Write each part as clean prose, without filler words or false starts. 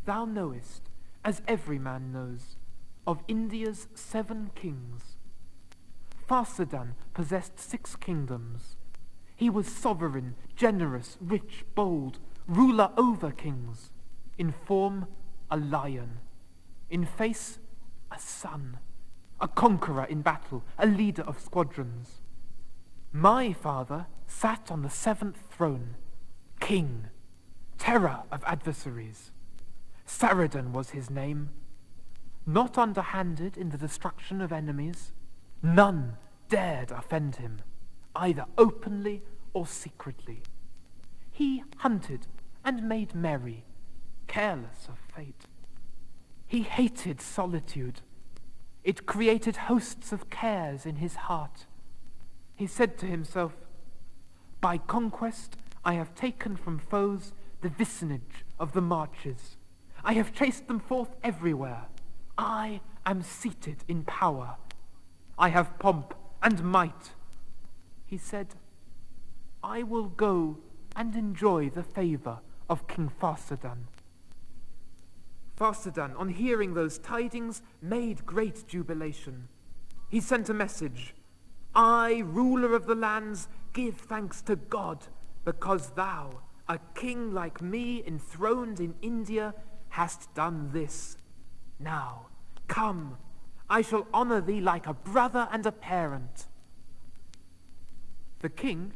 thou knowest, as every man knows, of India's 7 kings. Farsadan possessed 6 kingdoms. He was sovereign, generous, rich, bold, ruler over kings. In form, a lion. In face, a sun. A conqueror in battle, a leader of squadrons. My father sat on the 7th throne, king, terror of adversaries. Saradan was his name. Not underhanded in the destruction of enemies, none dared offend him, either openly or secretly. He hunted and made merry, careless of fate. He hated solitude. It created hosts of cares in his heart. He said to himself, "By conquest I have taken from foes the vicinage of the marches. I have chased them forth everywhere. I am seated in power. I have pomp and might." He said, "I will go and enjoy the favor of King Farsadan." Farsadan, on hearing those tidings, made great jubilation. He sent a message, "I, ruler of the lands, give thanks to God, because thou, a king like me enthroned in India, hast done this. Now, come, I shall honor thee like a brother and a parent." The king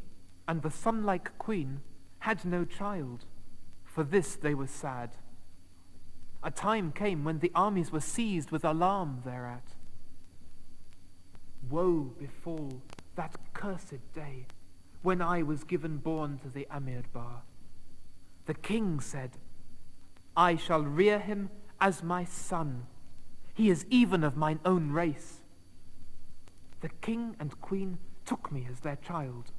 and the sun-like queen had no child. For this they were sad. A time came when the armies were seized with alarm thereat. Woe befall that cursed day when I was given born to the Amirdbar. The king said, "I shall rear him as my son. He is even of mine own race." The king and queen took me as their child.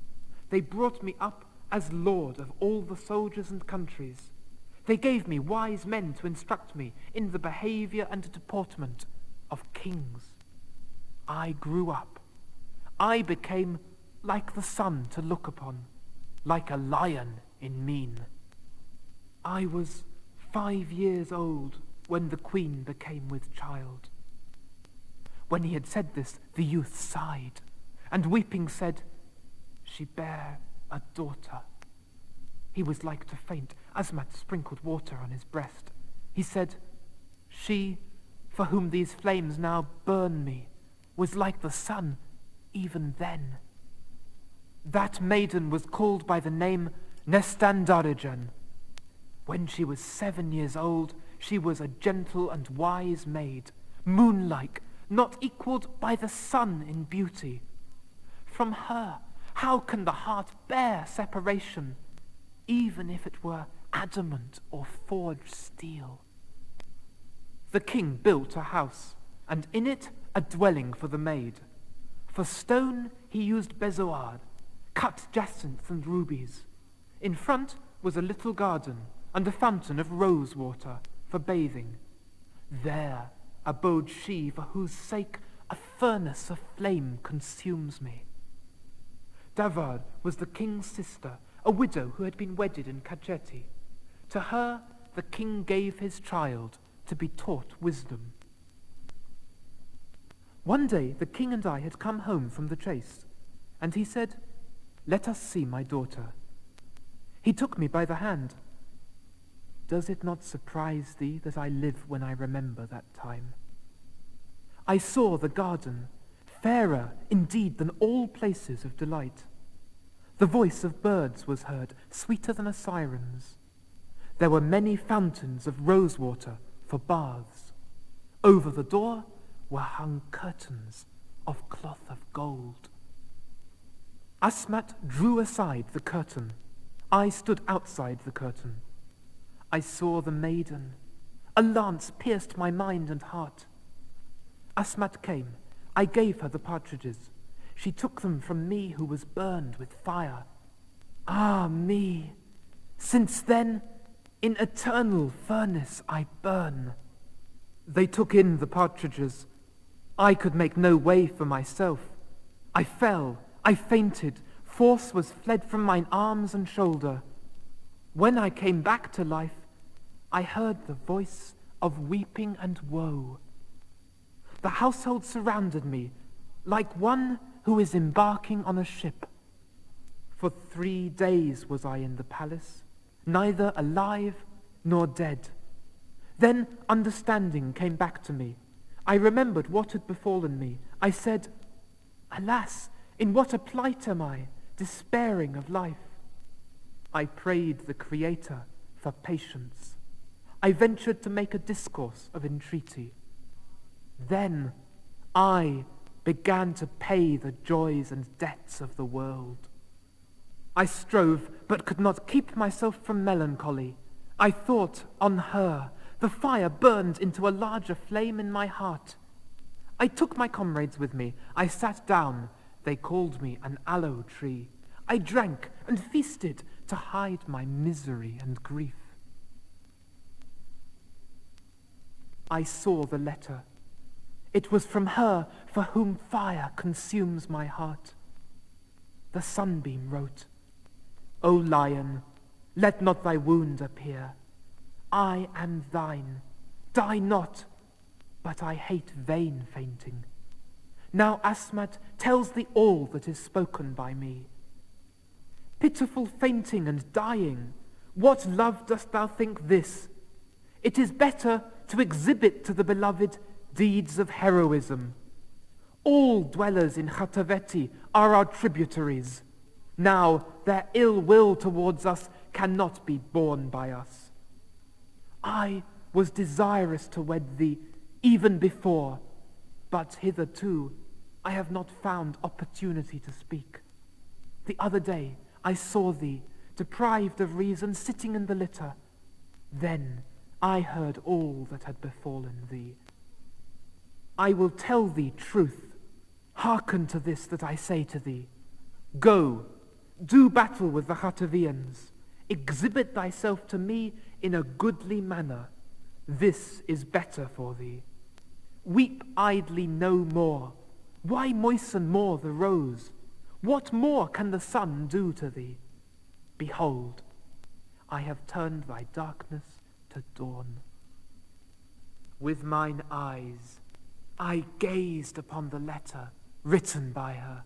They brought me up as lord of all the soldiers and countries. They gave me wise men to instruct me in the behavior and deportment of kings. I grew up. I became like the sun to look upon, like a lion in mien. I was 5 years old when the queen became with child. When he had said this, the youth sighed, and weeping said, "She bare a daughter." He was like to faint. Asmat sprinkled water on his breast. He said, "She, for whom these flames now burn me, was like the sun even then." That maiden was called by the name Nestandarijan. When she was 7 years old, she was a gentle and wise maid, moon-like, not equaled by the sun in beauty. From her, how can the heart bear separation, even if it were adamant or forged steel? The king built a house, and in it a dwelling for the maid. For stone he used bezoar, cut jacinth and rubies. In front was a little garden, and a fountain of rose water for bathing. There abode she for whose sake a furnace of flame consumes me. Davar was the king's sister, a widow who had been wedded in Kacheti. To her the king gave his child to be taught wisdom. One day the king and I had come home from the chase, and he said, "Let us see my daughter." He took me by the hand. Does it not surprise thee that I live when I remember that time? I saw the garden, fairer indeed than all places of delight. The voice of birds was heard, sweeter than a siren's. There were many fountains of rose water for baths. Over the door were hung curtains of cloth of gold. Asmat drew aside the curtain. I stood outside the curtain. I saw the maiden. A lance pierced my mind and heart. Asmat came. I gave her the partridges. She took them from me who was burned with fire. Ah, me! Since then, in eternal furnace I burn. They took in the partridges. I could make no way for myself. I fell, I fainted, force was fled from mine arms and shoulder. When I came back to life, I heard the voice of weeping and woe. The household surrounded me like one who is embarking on a ship. For 3 days was I in the palace, neither alive nor dead. Then understanding came back to me. I remembered what had befallen me. I said, "Alas, in what a plight am I, despairing of life." I prayed the Creator for patience. I ventured to make a discourse of entreaty. Then I began to pay the joys and debts of the world. I strove, but could not keep myself from melancholy. I thought on her. The fire burned into a larger flame in my heart. I took my comrades with me. I sat down. They called me an aloe tree. I drank and feasted to hide my misery and grief. I saw the letter. It was from her for whom fire consumes my heart. The sunbeam wrote, "O lion, let not thy wound appear. I am thine. Die not, but I hate vain fainting. Now Asmat tells thee all that is spoken by me. Pitiful fainting and dying, what love dost thou think this? It is better to exhibit to the beloved deeds of heroism. All dwellers in Khataveti are our tributaries. Now their ill will towards us cannot be borne by us. I was desirous to wed thee even before, but hitherto I have not found opportunity to speak. The other day I saw thee, deprived of reason, sitting in the litter. Then I heard all that had befallen thee. I will tell thee truth. Hearken to this that I say to thee. Go, do battle with the Khatavians. Exhibit thyself to me in a goodly manner. This is better for thee. Weep idly no more. Why moisten more the rose? What more can the sun do to thee? Behold, I have turned thy darkness to dawn. With mine eyes I gazed upon the letter written by her.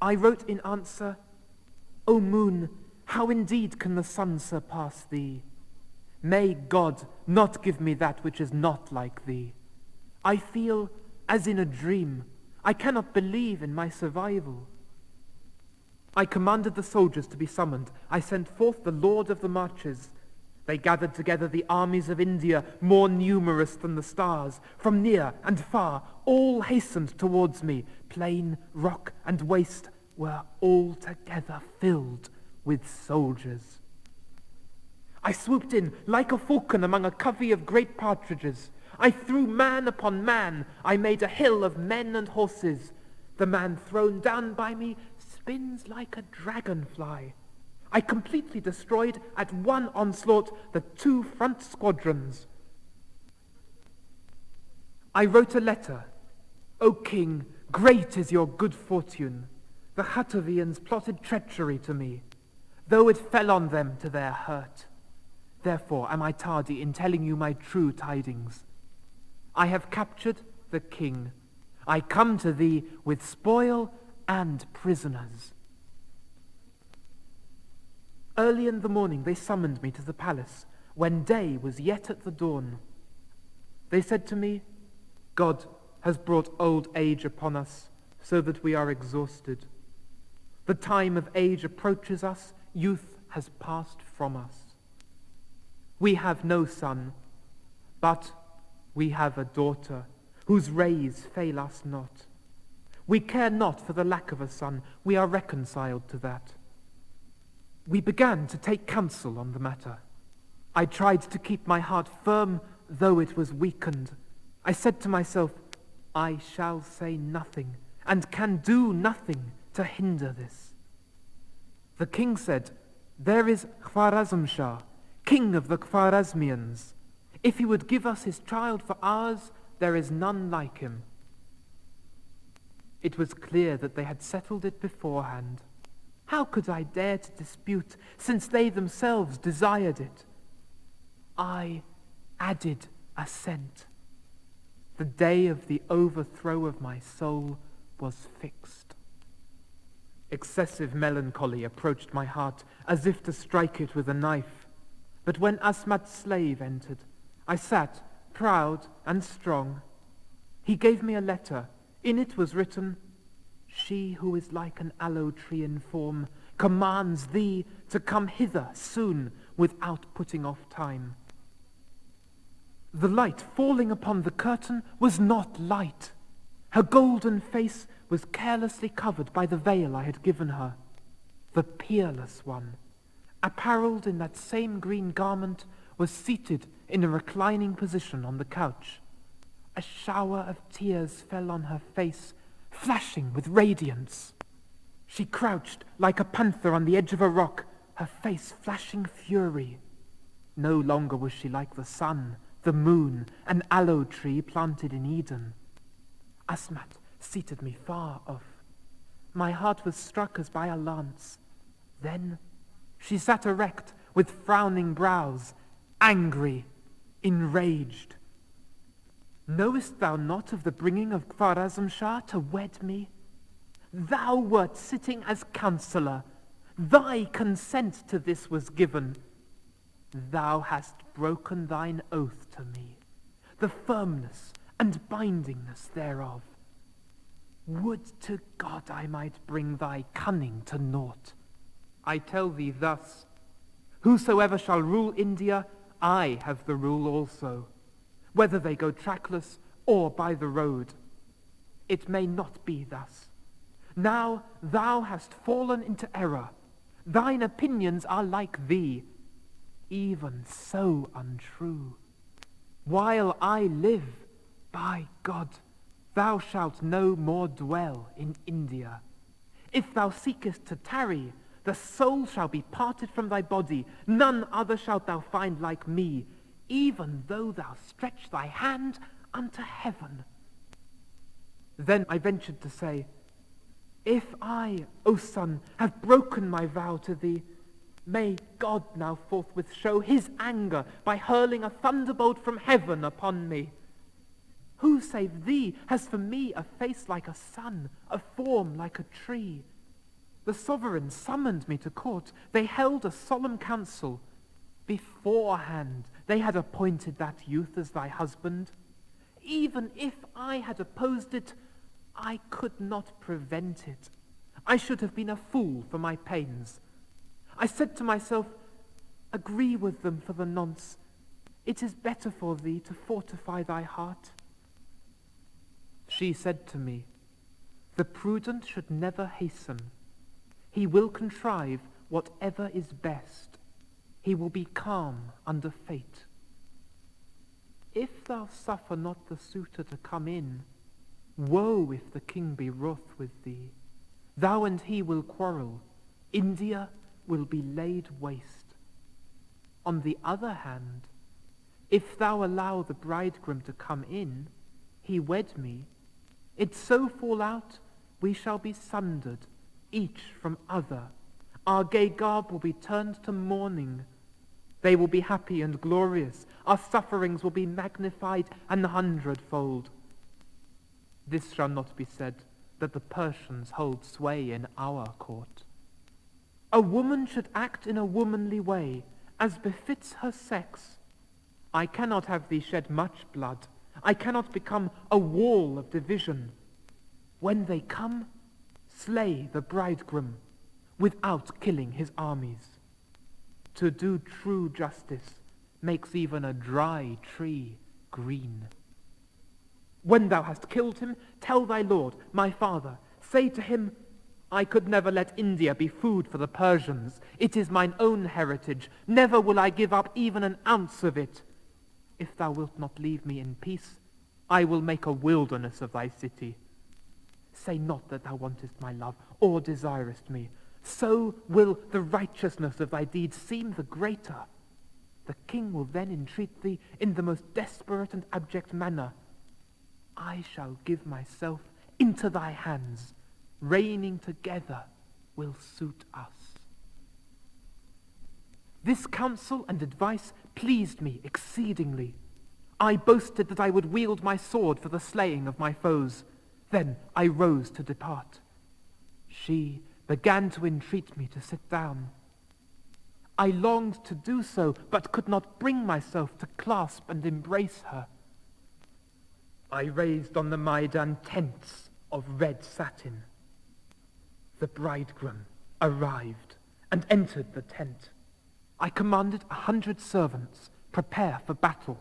I wrote in answer, O moon, how indeed can the sun surpass thee? May God not give me that which is not like thee. I feel as in a dream. I cannot believe in my survival. I commanded the soldiers to be summoned. I sent forth the Lord of the Marches. They gathered together the armies of India, more numerous than the stars. From near and far, all hastened towards me. Plain, rock, and waste were altogether filled with soldiers. I swooped in like a falcon among a covey of great partridges. I threw man upon man. I made a hill of men and horses. The man thrown down by me spins like a dragonfly. I completely destroyed at one onslaught the 2 front squadrons. I wrote a letter. O king, great is your good fortune. The Khatavians plotted treachery to me, though it fell on them to their hurt. Therefore am I tardy in telling you my true tidings. I have captured the king. I come to thee with spoil and prisoners. Early in the morning they summoned me to the palace, when day was yet at the dawn. They said to me, God has brought old age upon us, so that we are exhausted. The time of age approaches us, youth has passed from us. We have no son, but we have a daughter, whose rays fail us not. We care not for the lack of a son, we are reconciled to that. We began to take counsel on the matter. I tried to keep my heart firm, though it was weakened. I said to myself, I shall say nothing, and can do nothing to hinder this. The king said, there is Khwarazm Shah, king of the Khwarazmians. If he would give us his child for ours, there is none like him. It was clear that they had settled it beforehand. How could I dare to dispute, since they themselves desired it? I added assent. The day of the overthrow of my soul was fixed. Excessive melancholy approached my heart as if to strike it with a knife. But when Asmat's slave entered, I sat, proud and strong. He gave me a letter. In it was written, "She who is like an aloe tree in form commands thee to come hither soon without putting off time." The light falling upon the curtain was not light. Her golden face was carelessly covered by the veil I had given her. The peerless one, apparelled in that same green garment, was seated in a reclining position on the couch. A shower of tears fell on her face, flashing with radiance. She crouched like a panther on the edge of a rock, her face flashing fury. No longer was she like the sun, the moon, an aloe tree planted in Eden. Asmat seated me far off. My heart was struck as by a lance. Then she sat erect, with frowning brows, angry, enraged. "Knowest thou not of the bringing of Khwarazm Shah to wed me? Thou wert sitting as counsellor. Thy consent to this was given. Thou hast broken thine oath to me, the firmness and bindingness thereof. Would to God I might bring thy cunning to naught. I tell thee thus, whosoever shall rule India, I have the rule also, whether they go trackless or by the road. It may not be thus. Now thou hast fallen into error. Thine opinions are like thee, even so untrue. While I live, by God, thou shalt no more dwell in India. If thou seekest to tarry, the soul shall be parted from thy body. None other shalt thou find like me, even though thou stretch thy hand unto heaven." Then I ventured to say, "If I, O son, have broken my vow to thee, may God now forthwith show his anger by hurling a thunderbolt from heaven upon me. Who save thee has for me a face like a sun, a form like a tree? The sovereign summoned me to court. They held a solemn council. Beforehand they had appointed that youth as thy husband. Even if I had opposed it, I could not prevent it. I should have been a fool for my pains. I said to myself, agree with them for the nonce. It is better for thee to fortify thy heart." She said to me, "The prudent should never hasten. He will contrive whatever is best. He will be calm under fate. If thou suffer not the suitor to come in, woe if the king be wroth with thee. Thou and he will quarrel. India will be laid waste. On the other hand, if thou allow the bridegroom to come in, he wed me, it so fall out we shall be sundered, each from other. Our gay garb will be turned to mourning. They will be happy and glorious. Our sufferings will be magnified an hundredfold. This shall not be said, that the Persians hold sway in our court. A woman should act in a womanly way, as befits her sex. I cannot have thee shed much blood. I cannot become a wall of division. When they come, slay the bridegroom, without killing his armies. To do true justice makes even a dry tree green. When thou hast killed him, tell thy lord, my father, say to him, I could never let India be food for the Persians. It is mine own heritage. Never will I give up even an ounce of it. If thou wilt not leave me in peace, I will make a wilderness of thy city. Say not that thou wantest my love, or desirest me. So will the righteousness of thy deeds seem the greater. The king will then entreat thee in the most desperate and abject manner. I shall give myself into thy hands. Reigning together will suit us." This counsel and advice pleased me exceedingly. I boasted that I would wield my sword for the slaying of my foes. Then I rose to depart. She began to entreat me to sit down. I longed to do so, but could not bring myself to clasp and embrace her. I raised on the Maidan tents of red satin. The bridegroom arrived and entered the tent. I commanded 100 servants, prepare for battle.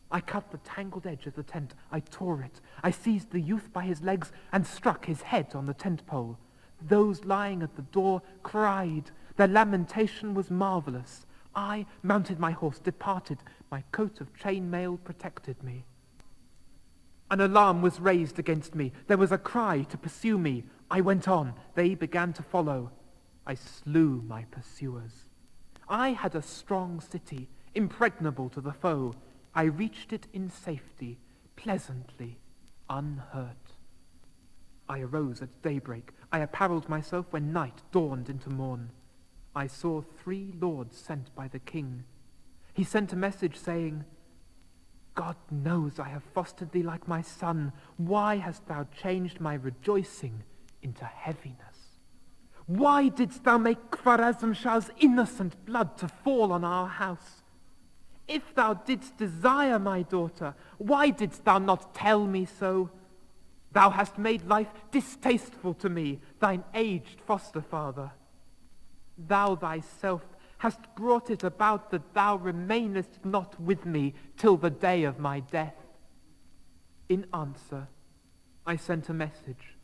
I cut the tangled edge of the tent. I tore it. I seized the youth by his legs and struck his head on the tent pole. Those lying at the door cried. Their lamentation was marvelous. I mounted my horse, departed. My coat of chainmail protected me. An alarm was raised against me. There was a cry to pursue me. I went on. They began to follow. I slew my pursuers. I had a strong city, impregnable to the foe. I reached it in safety, pleasantly, unhurt. I arose at daybreak. I apparelled myself when night dawned into morn. I saw 3 lords sent by the king. He sent a message saying, God knows I have fostered thee like my son. Why hast thou changed my rejoicing into heaviness? Why didst thou make Khwarazm Shah's innocent blood to fall on our house? If thou didst desire my daughter, why didst thou not tell me so? Thou hast made life distasteful to me, thine aged foster father. Thou thyself hast brought it about that thou remainest not with me till the day of my death. In answer, I sent a message.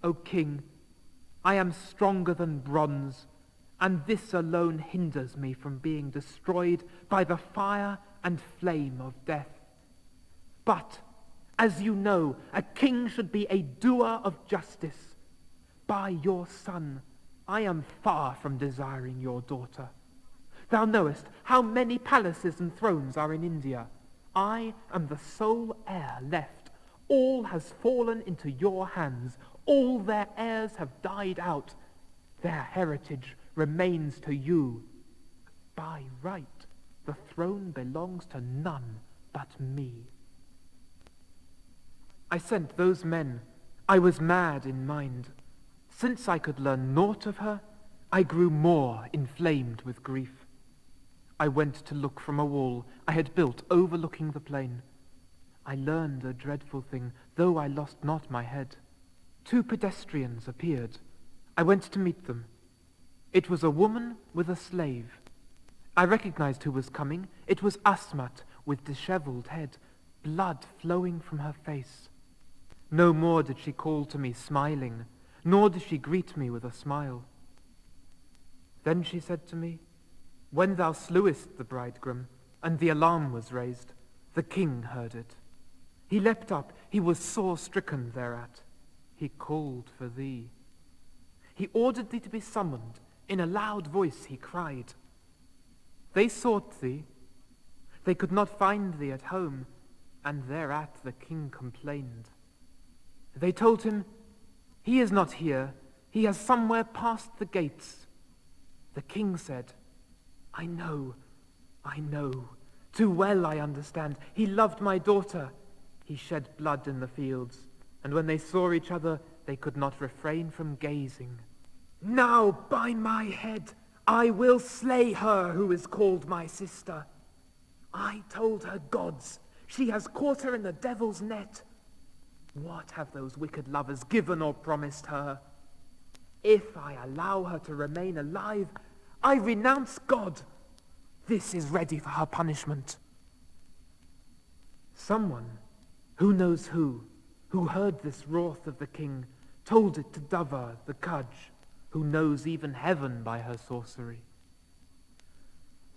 O king, I am stronger than bronze, and this alone hinders me from being destroyed by the fire and flame of death. But, as you know, a king should be a doer of justice. By your son, I am far from desiring your daughter. Thou knowest how many palaces and thrones are in India. I am the sole heir left. All has fallen into your hands. All their heirs have died out. Their heritage remains to you. By right, the throne belongs to none but me. I sent those men. I was mad in mind. Since I could learn naught of her, I grew more inflamed with grief. I went to look from a wall I had built overlooking the plain. I learned a dreadful thing, though I lost not my head. 2 pedestrians appeared. I went to meet them. It was a woman with a slave. I recognized who was coming. It was Asmat with disheveled head, blood flowing from her face. No more did she call to me smiling, nor did she greet me with a smile. Then she said to me, when thou slewest the bridegroom, and the alarm was raised, the king heard it. He leapt up, he was sore stricken thereat. He called for thee. He ordered thee to be summoned. In a loud voice he cried. They sought thee. They could not find thee at home, and thereat the king complained. They told him, he is not here. He has somewhere passed the gates. The king said, I know. Too well I understand. He loved my daughter. He shed blood in the fields, and when they saw each other, they could not refrain from gazing. Now, by my head, I will slay her who is called my sister. I told her gods. She has caught her in the devil's net. What have those wicked lovers given or promised her? If I allow her to remain alive, I renounce God. This is ready for her punishment. Someone, who knows who heard this wrath of the king, told it to Davar, the Kudge, who knows even heaven by her sorcery.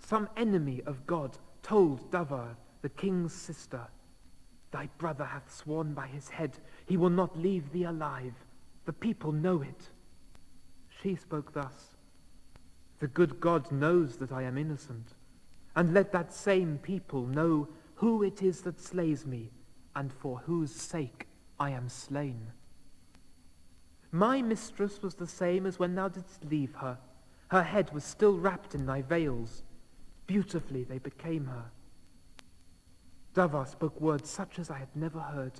Some enemy of God told Davar, the king's sister, thy brother hath sworn by his head, he will not leave thee alive. The people know it. She spoke thus, the good God knows that I am innocent, and let that same people know who it is that slays me, and for whose sake I am slain. My mistress was the same as when thou didst leave her. Her head was still wrapped in thy veils. Beautifully they became her. Davar spoke words such as I had never heard.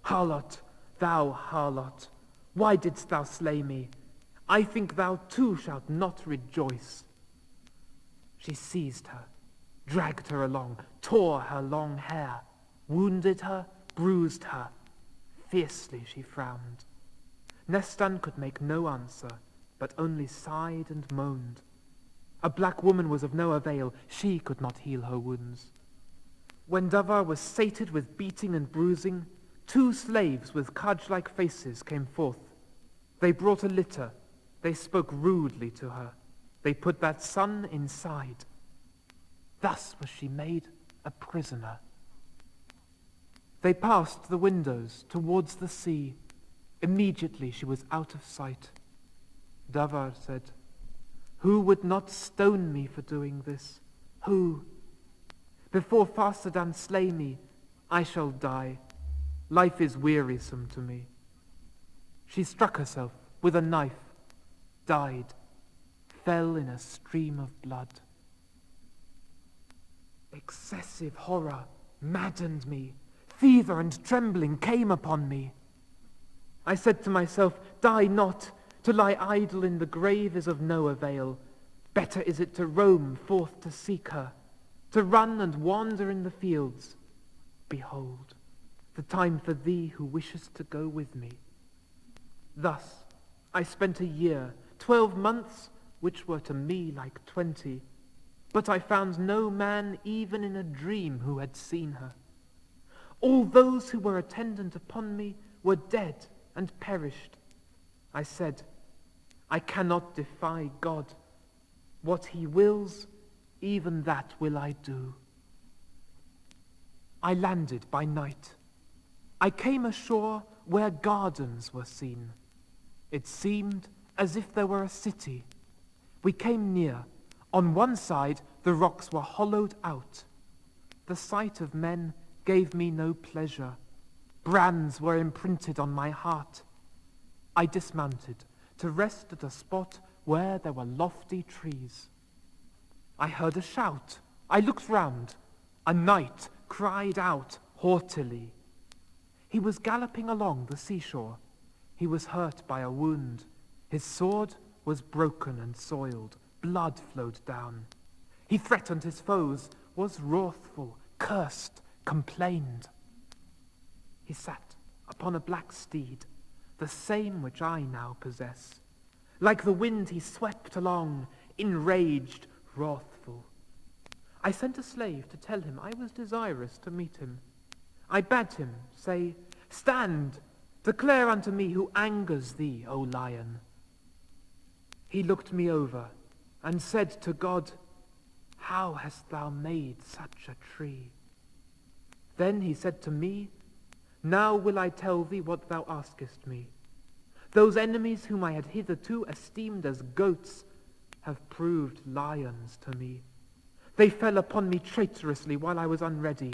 Harlot, thou harlot, why didst thou slay me? I think thou too shalt not rejoice. She seized her, dragged her along, tore her long hair, wounded her, bruised her. Fiercely she frowned. Nestan could make no answer, but only sighed and moaned. A black woman was of no avail. She could not heal her wounds. When Davar was sated with beating and bruising, 2 slaves with cudge-like faces came forth. They brought a litter. They spoke rudely to her. They put that son inside. Thus was she made a prisoner. They passed the windows towards the sea. Immediately she was out of sight. Davar said, "Who would not stone me for doing this? Who? Before Farsadan slay me, I shall die. Life is wearisome to me." She struck herself with a knife, died, fell in a stream of blood. Excessive horror maddened me. Fever and trembling came upon me. I said to myself, "Die not. To lie idle in the grave is of no avail. Better is it to roam forth to seek her, to run and wander in the fields. Behold, the time for thee who wishes to go with me." Thus I spent a year, 12 months, which were to me like 20, but I found no man even in a dream who had seen her. All those who were attendant upon me were dead and perished. I said, "I cannot defy God. What he wills, even that will I do." I landed by night. I came ashore where gardens were seen. It seemed as if there were a city. We came near. On one side the rocks were hollowed out. The sight of men gave me no pleasure. Brands were imprinted on my heart. I dismounted to rest at a spot where there were lofty trees. I heard a shout. I looked round. A knight cried out haughtily. He was galloping along the seashore. He was hurt by a wound. His sword was broken and soiled. Blood flowed down. He threatened his foes, was wrathful, cursed, complained. He sat upon a black steed, the same which I now possess. Like the wind he swept along, enraged, wrathful. I sent a slave to tell him I was desirous to meet him. I bade him say, "Stand, declare unto me who angers thee, O lion." He looked me over and said to God, "How hast thou made such a tree?" Then he said to me, "Now will I tell thee what thou askest me. Those enemies whom I had hitherto esteemed as goats have proved lions to me. They fell upon me traitorously while I was unready.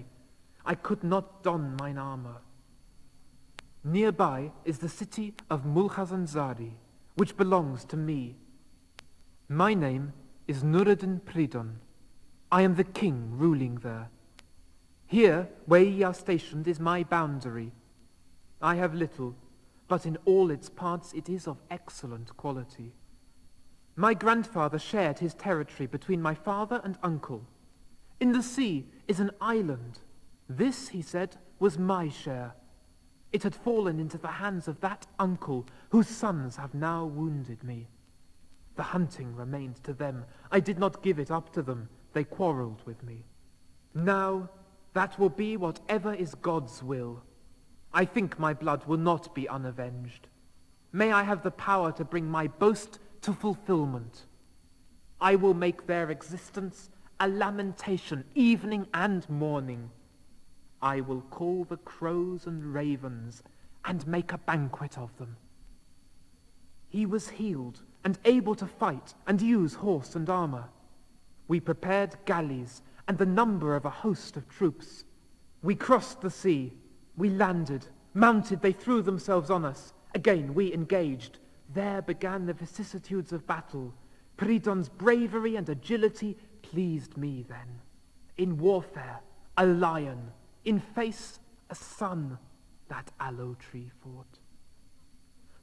I could not don mine armor. Nearby is the city of Mulhazanzari, which belongs to me. My name is Nuruddin Pridon. I am the king ruling there. Here, where ye are stationed, is my boundary. I have little, but in all its parts it is of excellent quality. My grandfather shared his territory between my father and uncle. In the sea is an island. This, he said, was my share. It had fallen into the hands of that uncle, whose sons have now wounded me. The hunting remained to them. I did not give it up to them. They quarreled with me. Now, that will be whatever is God's will. I think my blood will not be unavenged. May I have the power to bring my boast to fulfillment. I will make their existence a lamentation evening and morning. I will call the crows and ravens and make a banquet of them." He was healed and able to fight and use horse and armor. We prepared galleys and the number of a host of troops. We crossed the sea. We landed. Mounted, they threw themselves on us. Again we engaged. There began the vicissitudes of battle. Pridon's bravery and agility pleased me then. In warfare, a lion, in face, a sun, that aloe tree fought.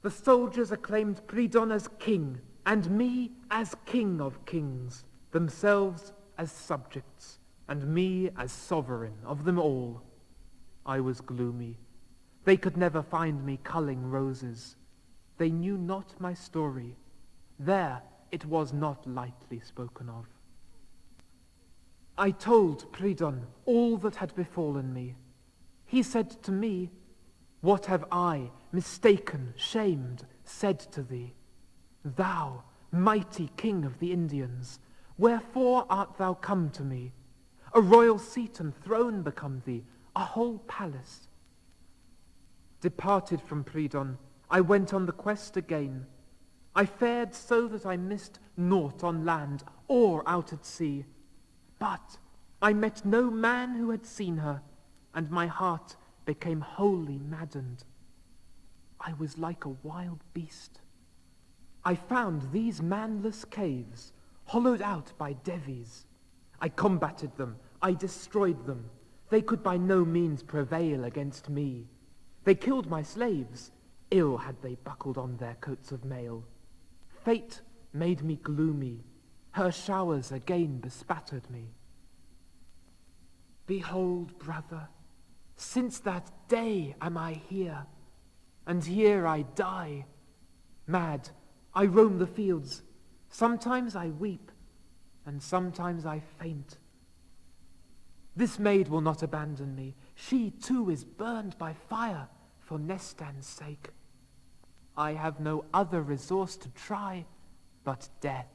The soldiers acclaimed Pridon as king, and me as king of kings, themselves as subjects, and me as sovereign of them all. I was gloomy. They could never find me culling roses. They knew not my story. There it was not lightly spoken of. I told Pridon all that had befallen me. He said to me, "What have I, mistaken, shamed, said to thee? Thou, mighty king of the Indians, wherefore art thou come to me? A royal seat and throne become thee, a whole palace." Departed from Pridon, I went on the quest again. I fared so that I missed naught on land or out at sea. But I met no man who had seen her, and my heart became wholly maddened. I was like a wild beast. I found these manless caves, hollowed out by Devis. I combated them, I destroyed them. They could by no means prevail against me. They killed my slaves, ill had they buckled on their coats of mail. Fate made me gloomy, her showers again bespattered me. Behold, brother, since that day am I here, and here I die. Mad, I roam the fields. Sometimes I weep, and sometimes I faint. This maid will not abandon me. She too is burned by fire for Nestan's sake. I have no other resource to try but death.